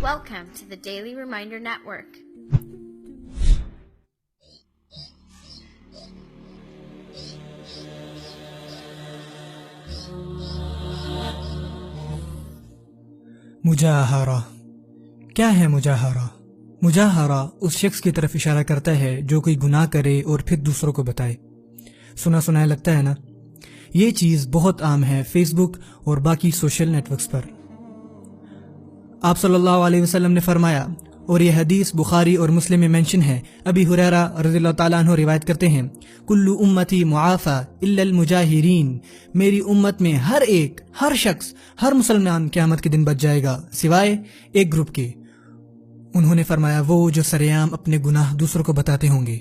Welcome to the Daily Reminder Network. मुजाहरा। क्या है मुजाहरा? मुजाहरा उस शख्स की तरफ इशारा करता है जो कोई गुनाह करे और फिर दूसरों को बताए। सुना सुनाया लगता है ना? ये चीज बहुत आम है फेसबुक और बाकी सोशल नेटवर्क्स पर। आप सल्लल्लाहु अलैहि वसल्लम ने फरमाया, और यह हदीस बुखारी और मुस्लिम में मेंशन है। अबी हुरैरा रज़ियल्लाहु ताला अन्हु रिवायत करते हैं, कुल्लु उम्मती मुआफा इल्लल मुजाहिरीन, मेरी उम्मत में हर शख्स, हर मुसलमान क़यामत के दिन बच जाएगा सिवाय एक ग्रुप के। उन्होंने फरमाया, वो जो सरेआम अपने गुनाह दूसरों को बताते होंगे।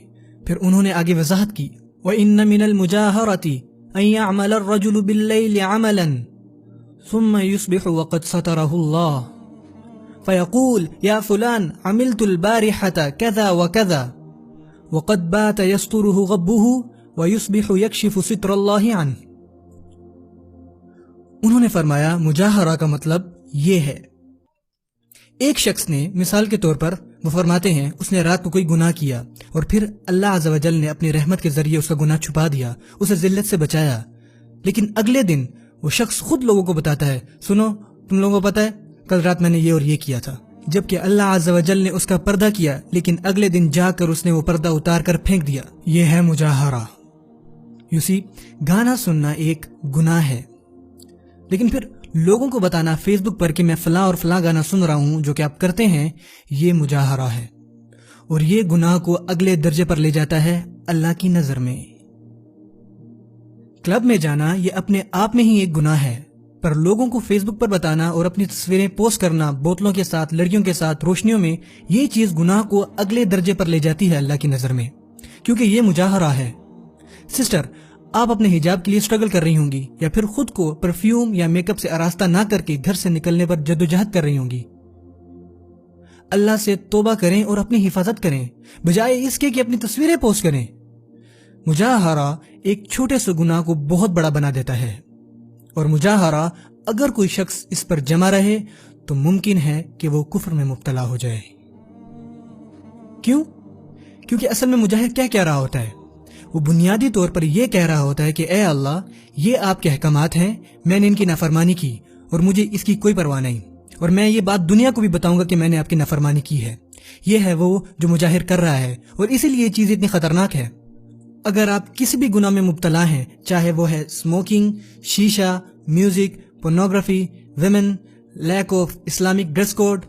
फिर उन्होंने आगे वजाहत की, व इन्न मिनल मुजाहरती अन यअमल अर्रजुलु बिल्लैलि अमलन सुम्मा युस्बिहु वक़द सतरहुल्लाह फयक़ूल या फुलान अमिलतुल बारिहता कज़ा व कज़ा वक़द बात यस्तुरुहु गब्बुहु व युस्बिहु यक्शिफु सित्रल्लाहि अन्हु। उन्होंने फरमाया, मुजाहरा का मतलब ये है, एक शख्स ने, मिसाल के तौर पर वो फरमाते हैं, उसने रात को कोई गुनाह किया और फिर अल्लाह अज़्ज़ व जल ने अपनी रहमत के जरिए उसका गुनाह छुपा दिया, उसे जिल्लत से बचाया। लेकिन अगले दिन वो शख्स खुद लोगों को बताता है, सुनो तुम लोगों को पता है कल रात मैंने ये और ये किया था, जबकि अल्लाह अज़्ज़ व जल ने उसका पर्दा किया, लेकिन अगले दिन जाकर उसने वो पर्दा उतार कर फेंक दिया। ये है मुजाहरा। यू सी, गाना सुनना एक गुनाह है, लेकिन फिर लोगों को बताना फेसबुक पर कि मैं फलां और फलां गाना सुन रहा हूं जो कि आप करते हैं, ये मुजाहरा है। और ये गुनाह को अगले दर्जे पर ले जाता है अल्लाह की नजर में। क्लब में जाना ये अपने आप में ही एक गुनाह है, पर लोगों को फेसबुक पर बताना और अपनी तस्वीरें पोस्ट करना बोतलों के साथ, लड़कियों के साथ, रोशनियों में, ये चीज गुनाह को अगले दर्जे पर ले जाती है अल्लाह की नजर में, क्योंकि ये मुजाहरा है। सिस्टर, आप अपने हिजाब के लिए स्ट्रगल कर रही होंगी, या फिर खुद को परफ्यूम या मेकअप से आरास्ता ना करके घर से निकलने पर जद्दोजहद कर रही होंगी। अल्लाह से तौबा करें और अपनी हिफाजत करें, बजाय इसके कि अपनी तस्वीरें पोस्ट करें। मुजाहरा एक छोटे से गुनाह को बहुत बड़ा बना देता है, और मुजाहरा अगर कोई शख्स इस पर जमा रहे तो मुमकिन है कि वो कुफ्र में मुब्तला हो जाए। क्यों? क्योंकि असल में मुजाहिर क्या कह रहा होता है? वो बुनियादी तौर पर यह कह रहा होता है कि ए अल्लाह, ये आपके अहकामात हैं, मैंने इनकी नाफरमानी की और मुझे इसकी कोई परवाह नहीं, और मैं ये बात दुनिया को भी बताऊंगा कि मैंने आपकी नाफरमानी की है। ये है वो जो मुजाहिर कर रहा है, और इसीलिए ये चीज इतनी खतरनाक है। अगर आप किसी भी गुनाह में मुब्तला हैं, चाहे वो है स्मोकिंग, शीशा, music, pornography, women, lack of Islamic dress code,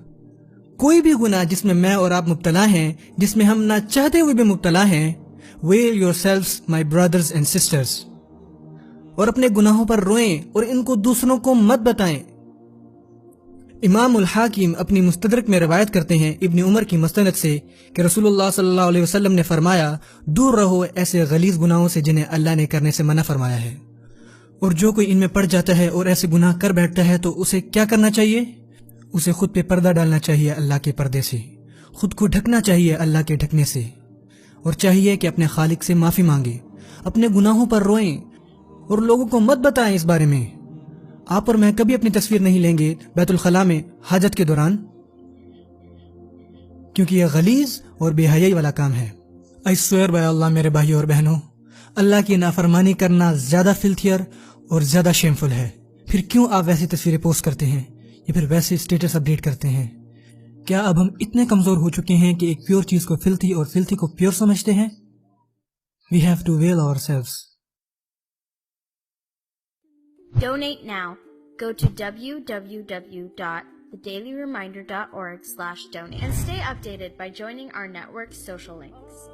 कोई भी गुनाह जिसमें मैं और आप मुब्तला हैं, जिसमें हम ना चाहते हुए भी मुब्तला हैं, well yourselves my brothers and sisters, और अपने गुनाहों पर रोएं और इनको दूसरों को मत बताएं। इमाम उल हाकिम अपनी मुस्तदरक में रिवायत करते हैं इब्न उमर की मस्तनद से कि रसूलुल्लाह सल्लल्लाहु अलैहि वसल्लम ने फरमाया, दूर रहो ऐसे गलीज गुनाहों से जिन्हें अल्लाह ने करने से मना फरमाया है, और जो कोई इनमें पड़ जाता है और ऐसे गुनाह कर बैठता है तो उसे क्या करना चाहिए? उसे खुद पे पर्दा डालना चाहिए अल्लाह के पर्दे से, खुद को ढकना चाहिए अल्लाह के ढकने से, और चाहिए कि अपने खालिक से माफी मांगे, अपने गुनाहों पर रोएं और लोगों को मत बताएं इस बारे में। आप और मैं कभी अपनी तस्वीर नहीं लेंगे बैतुल खला में हाजत के दौरान, क्योंकि यह गलीज और बेहयाई वाला काम है। आई स्वेयर बाय अल्लाह मेरे भाइयों और बहनों, अल्लाह की नाफरमानी करना ज्यादा फिल्थियर और ज्यादा शेमफुल है। फिर क्यों आप वैसी तस्वीरें पोस्ट करते हैं या फिर वैसे स्टेटस अपडेट करते हैं? क्या अब हम इतने कमजोर हो चुके हैं कि एक प्योर चीज को फिल्थी और फिल्थी को प्योर समझते हैं? We have to veil ourselves. Donate now. Go to www.thedailyreminder.org/donate and stay updated by joining our network's social links.